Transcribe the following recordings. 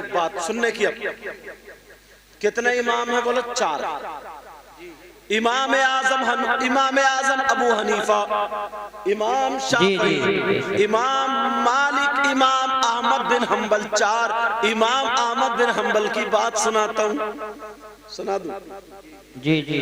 ایک بات سننے کی. اب کتنے امام ہیں بولو؟ 4. امام اعظم ابو حنیفہ، امام شافعی، امام مالک، امام احمد بن حنبل. 4 امام احمد بن حنبل کی بات سناتا ہوں، سنا دوں؟ جی جی.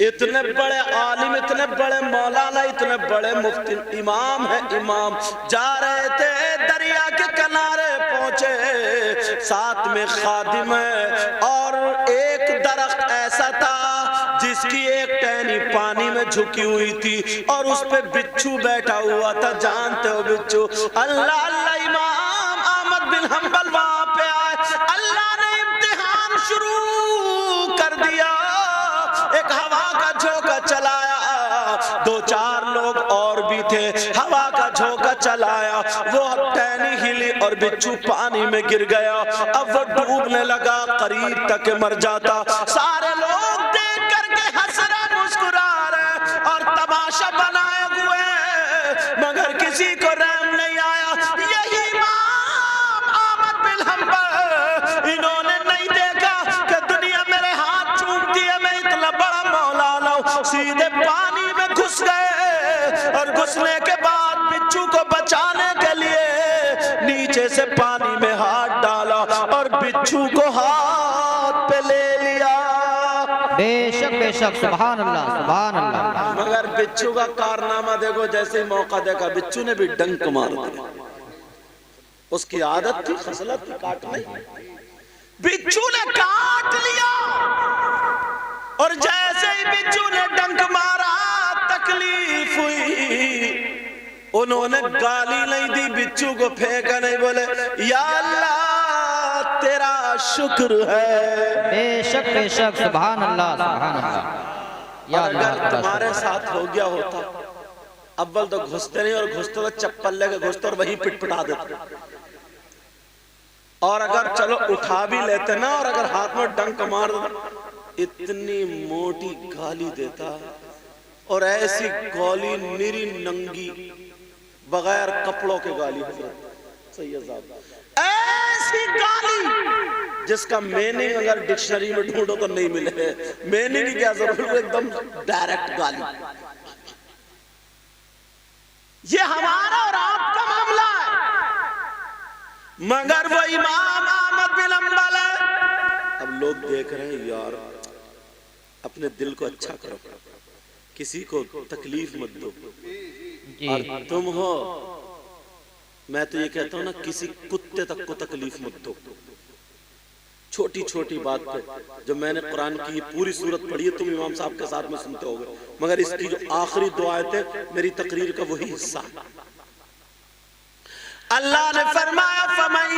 اتنے بڑے عالم، اتنے بڑے مولانا، اتنے بڑے مفتی، امام ہے امام. جا رہے تھے دریا کے کنارے پہنچے، ساتھ میں خادم ہے، اور ایک درخت ایسا تھا جس کی ایک ٹہنی پانی میں جھکی ہوئی تھی، اور اس پہ بچھو بیٹھا ہوا تھا. جانتے ہو بچھو؟ اللہ اللہ. امام احمد بن حنبل وہاں پہ آئے، اللہ نے امتحان شروع کر دیا. ایک ہوا کا جھونکا چلایا، 2-4 لوگ اور بھی تھے، ہوا کا جھونکا چلایا، وہ ٹہنی ہلی اور بچھو پانی میں گر گیا. اب وہ ڈوبنے لگا، قریب تک مر جاتا. سارے لوگ دیکھ کر کے ہنس رہے، مسکرا رہے اور تماشا بنائے ہوئے، مگر کسی کو رحم نہیں آیا. یہی امام احمد بن حنبل، انہوں نے نہیں دیکھا کہ دنیا میرے ہاتھ چومتی ہے، میں اتنا بڑا مولانا ہوں. سیدھے پانی میں گھس گئے، اور گھسنے کے بعد بچھو کو بچانے کے لیے نیچے سے پانی میں ہاتھ ڈالا اور بچھو کو ہاتھ پہ لے لیا. بے شک بے شک. سبحان اللہ سبحان اللہ. مگر بچھو کا کارنامہ دیکھو، جیسے ہی موقع دیکھا بچھو نے بھی ڈنک مار دیا. اس کی عادت تھی، خصلت تھی کاٹنے. بچھو نے کاٹ لیا، اور جیسے ہی بچھو نے ڈنک مارا تکلیف ہوئی. انہوں نے گالی نہیں دی، بچھو کو پھینکا نہیں، بولے یا اللہ تیرا شکر ہے. بے شک بے شک. سبحان اللہ سبحان اللہ. اور اگر تمہارے ساتھ ہو گیا ہوتا، اول تو گھستے نہیں، اور گھستے تو چپل لے کے گھستے اور وہیں پٹ پٹا دیتے. اور اگر چلو اٹھا بھی لیتے نا، اور اگر ہاتھ میں ڈنک مار دیتا، اتنی موٹی گالی دیتا، اور ایسی گالی نری ننگی بغیر کپڑوں کے گالی حضرت سید صاحب، ایسی گالی جس کا میننگ اگر ڈکشنری میں ڈھونڈو تو نہیں ملے. میننگ کی کیا ضرورت، ایک دم ڈائریکٹ گالی. یہ ہمارا اور آپ کا معاملہ ہے، مگر وہ امام احمد بن حنبل ہے. اب لوگ دیکھ رہے ہیں، یار اپنے دل کو اچھا کرو، کسی کو تکلیف مت دو. اور تم ہو، میں تو یہ کہتا ہوں نا، کسی کتے تک کو تکلیف مت دو. چھوٹی چھوٹی بات پہ، جو میں نے قرآن کی پوری سورت پڑھی ہے، تم امام صاحب کے ساتھ میں سنتے ہوگے، مگر اس کی جو آخری دو آیتیں میری تقریر کا وہی حصہ ہے. اللہ نے فرمایا فَمَن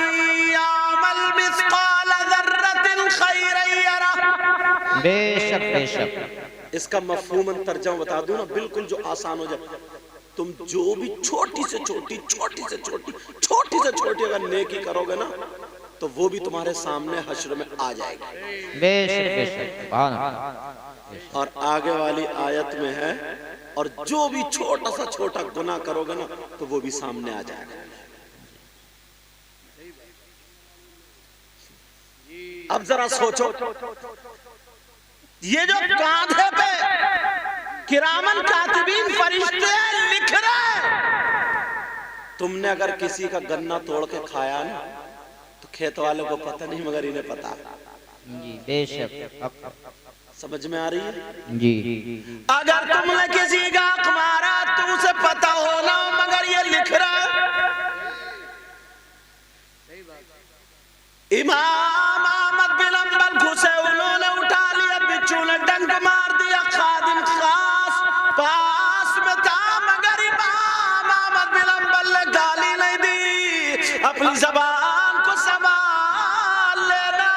يَعْمَلْ مِثْقَالَ ذَرَّةٍ خَيْرًا يَرَهُ. بے شک بے شک. اس کا مفہوم ترجمہ بتا دوں نا، بالکل جو آسان ہو جائے. تم جو بھی چھوٹی سے چھوٹی اگر نیکی کرو گے نا، تو وہ بھی تمہارے سامنے حشر میں آ جائے گی. بے شک بے شک. سبحان اللہ. اور آگے والی آیت میں ہے، اور جو بھی چھوٹا سا چھوٹا گناہ کرو گے نا، تو وہ بھی سامنے آ جائے گا. اب ذرا سوچو، یہ جو کاندھے پہ کرامن کاتبین فرشتے لکھ رہے، تم نے اگر کسی کا گنا توڑ کے کھایا نا، تو کھیت والوں کو پتہ نہیں، مگر انہیں پتہ. جی بے شک. سمجھ میں آ رہی ہے؟ جی. اگر تم نے کسی کا حق مارا، تم سے پتہ ہونا، مگر یہ لکھ رہا. امام احمد بن حنبل گھسے، انہوں نے اٹھا لیا، بچھو نے ڈنک مار دیا. خادم خاص پاس میں تھا، مگر امام احمد بن حنبل نے گالی نہیں دی. اپنی زبان کو سنبھال لینا.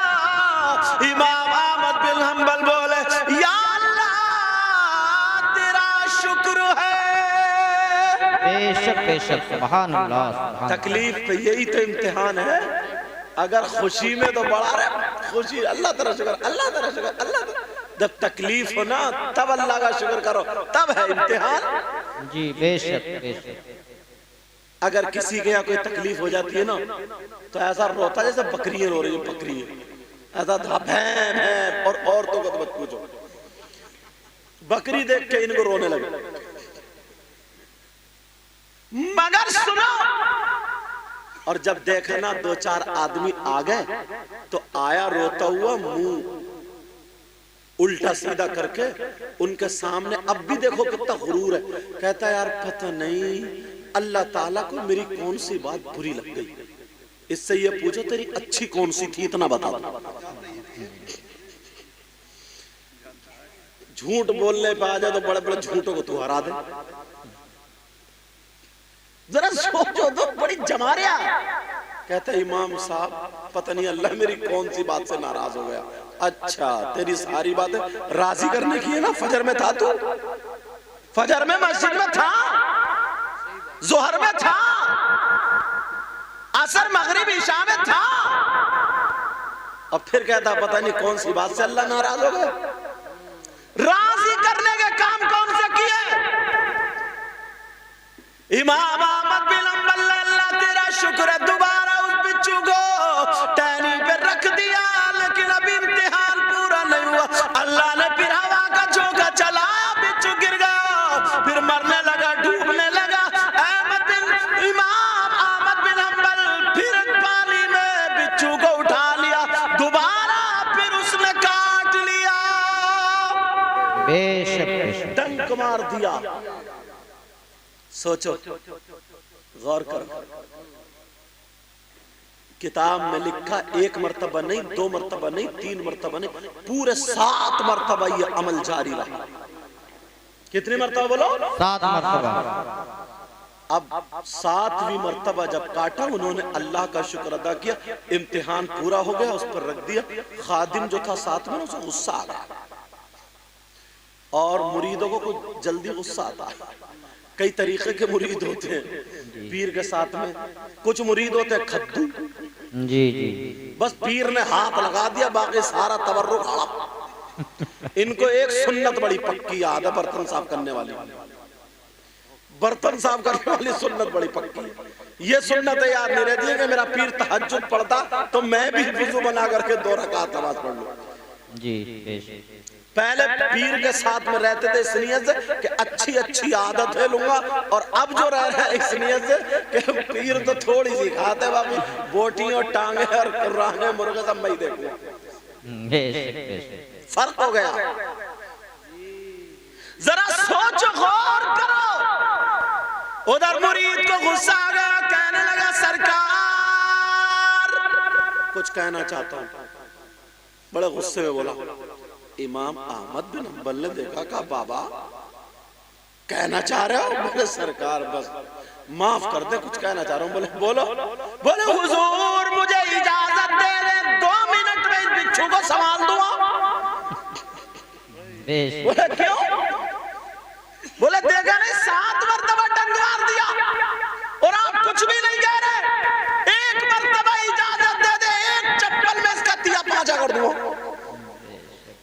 امام احمد بن حنبل بولے یا اللہ تیرا شکر ہے. بے شک بے شک. سبحان اللہ. تکلیف پہ یہی تو امتحان ہے. اگر خوشی میں تو بڑا رہے، خوشی اللہ تعالیٰ شکر، اللہ تعالیٰ شکر، اللہ تعالیٰ. جب تکلیف ہو نا، تب اللہ کا شکر کرو، تب ہے امتحان. جی بے شک بے شک. اگر کسی کے یہاں کوئی تکلیف ہو جاتی ہے نا تو ایسا روتا جیسے بکریاں رو رہی ہیں، بکریاں ایسا تھا بھین بھین، اور عورتوں کا تو مت پوچھو، بکری دیکھ کے ان کو رونے لگے۔ مگر سنو، اور جب دیکھا نا دو چار آدمی آ گئے تو آیا روتا ہوا منہ الٹا سیدھا کر کے ان کے سامنے، اب بھی دیکھو کتنا غرور ہے، کہتا ہے یار پتہ نہیں اللہ تعالیٰ کو میری کون سی بات بری لگ گئی، اس سے یہ پوچھو تیری اچھی کون سی تھی، اتنا بتا دو۔ جھوٹ بولنے پہ آ جائے تو بڑے بڑے جھوٹوں کو تو ہرا دے، ذرا سوچو تو بڑی جماریا۔ کہتا ہے امام صاحب پتہ نہیں اللہ میری کون سی بات سے ناراض ہو گیا۔ اچھا تیری ساری باتیں راضی کرنے کی ہے نا، فجر میں تھا تو، فجر میں مسجد میں تھا، ظہر میں تھا، عصر مغرب عشاء میں تھا، اب پھر کہتا پتہ نہیں کون سی بات سے اللہ ناراض ہو گیا۔ راضی کرنے کے کام کون سے کیے؟ امام احمد بن حنبل نے اللہ تیرا شکر ہے دوبارہ اس بچو کو ٹہنی پہ رکھ دیا، لیکن ابھی امتحان پورا نہیں ہوا، اللہ نے پھر ہوا کا جھونکا چلایا، بچو گر گیا، پھر مرنے لگا، ڈوبنے لگا۔ امام احمد بن حنبل پھر پانی میں بچو کو اٹھا لیا، دوبارہ پھر اس نے کاٹ لیا، بے شک ڈنک مار دیا۔ سوچو، غور کرو، کتاب میں لکھا ایک مرتبہ نہیں، دو مرتبہ نہیں، تین مرتبہ نہیں، پورے 7 مرتبہ یہ عمل جاری رہا۔ کتنی مرتبہ بولو؟ 7 مرتبہ۔ اب 7ویں مرتبہ جب کاٹا انہوں نے اللہ کا شکر ادا کیا، امتحان پورا ہو گیا، اس پر رکھ دیا۔ خادم جو تھا ساتھ میں اسے غصہ آ گیا، اور مریدوں کو کچھ جلدی غصہ آتا ہے، کئی طریقے کے مرید ہوتے ہیں پیر کے ساتھ میں، کچھ مرید ہوتے ہیں کھدو، جی جی، بس پیر نے ہاتھ لگا دیا باقی سارا تورک ہڑپ۔ ان کو ایک سنت بڑی پکی یاد ہے، برتن صاف کرنے والی، برتن صاف کرنے والی سنت بڑی پکی ہے۔ یہ سنت یاد نہیں رہتی ہے کہ میرا پیر تہجد پڑھتا تو میں بھی وضو بنا کر کے 2 رکعت نماز پڑھ لوں۔ جی بے شک۔ پہلے پیر کے ساتھ میں رہتے تھے اس نیت سے کہ اچھی اچھی عادتیں لوں گا، اور اب جو رہ رہا ہے اس نیت سے کہ پیر تو تھوڑی سی کھاتے، باقی بوٹیوں ٹانگیں اور قرانے مرغے سب میں ہی دیکھوں گا۔ بے شک بے شک، فرق ہو گیا۔ ذرا سوچو، غور کرو، ادھر مرید کو غصہ آ گیا، کہنے لگا سرکار کچھ کہنا چاہتا ہوں، بڑے غصے میں بولا۔ امام احمد بن حنبل نے دیکھا، کہا بابا کہنا چاہ رہے ہو؟ بولے سرکار بس معاف کر دے، کچھ کہنا چاہ رہا ہوں۔ بولے بولو۔ بولے حضور مجھے اجازت دے دیں 2 منٹ میں اس بچھو کو سنبھال دوں۔ بولے کیوں؟ بولے دیکھا نہیں 7 مرتبہ ڈنگ مار دیا اور آپ کچھ بھی نہیں کہہ رہے، 1 مرتبہ اجازت دے دے، 1 چپل میں اس کا تیا پانچا کر دوں۔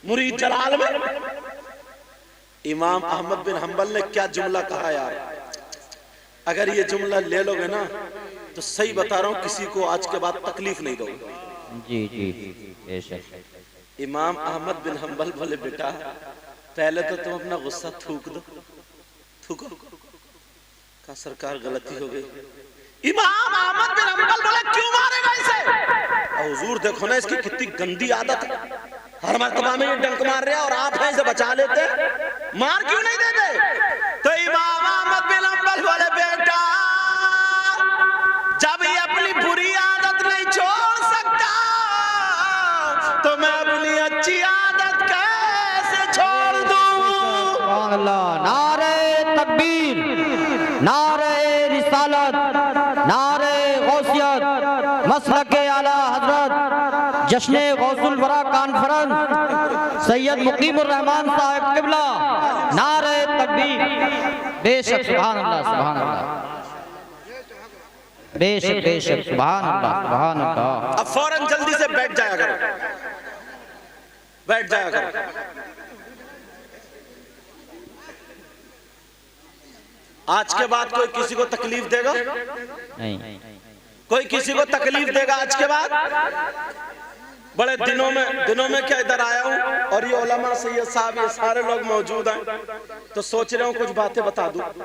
مرید جلال میں امام احمد بن حنبل نے کیا جملہ کہا یار، اگر یہ جملہ لے لو گے نا تو صحیح بتا رہا ہوں کسی کو آج کے بعد تکلیف نہیں دو گے۔ جی جی بے شک۔ امام احمد بن حنبل بولے بیٹا پہلے تو تم اپنا غصہ تھوک دو، تھوکو۔ کہا سرکار غلطی ہو گئی۔ امام احمد بن حنبل بولے کیوں مارے گا اسے؟ حضور دیکھو نا اس کی کتنی گندی عادت ہے، ہر مرتبہ میں یہ ڈنک مار رہا اور آپ ہیں اسے بچا لیتے، مار کیوں نہیں دیتے؟ تو امام احمد بن حنبل بولے بیٹا جب یہ اپنی بری عادت نہیں چھوڑ سکتا تو میں اپنی اچھی عادت کیسے چھوڑ دوں؟ سبحان اللہ، نعرہ تکبیر، نعرہ رسالت، نعرہ غوثیت، مسلک اعلیٰ حضرت جشن غوث الورا کانفرنس سید مقیم الرحمان صاحب قبلہ، نعرہ تکبیر۔ بے شک سبحان اللہ، سبحان اللہ، بے شک بے شک، سبحان اللہ سبحان اللہ۔ اب فوراً جلدی سے بیٹھ جایا کرو، بیٹھ جایا کرو۔ آج کے بعد کوئی کسی کو تکلیف دے گا؟ نہیں، کوئی کسی کو تکلیف دے گا آج کے بعد؟ بڑے دنوں میں کیا ادھر آیا ہوں اور یہ علماء سید صاحب یہ سارے لوگ موجود ہیں تو سوچ رہا ہوں کچھ باتیں بتا دوں.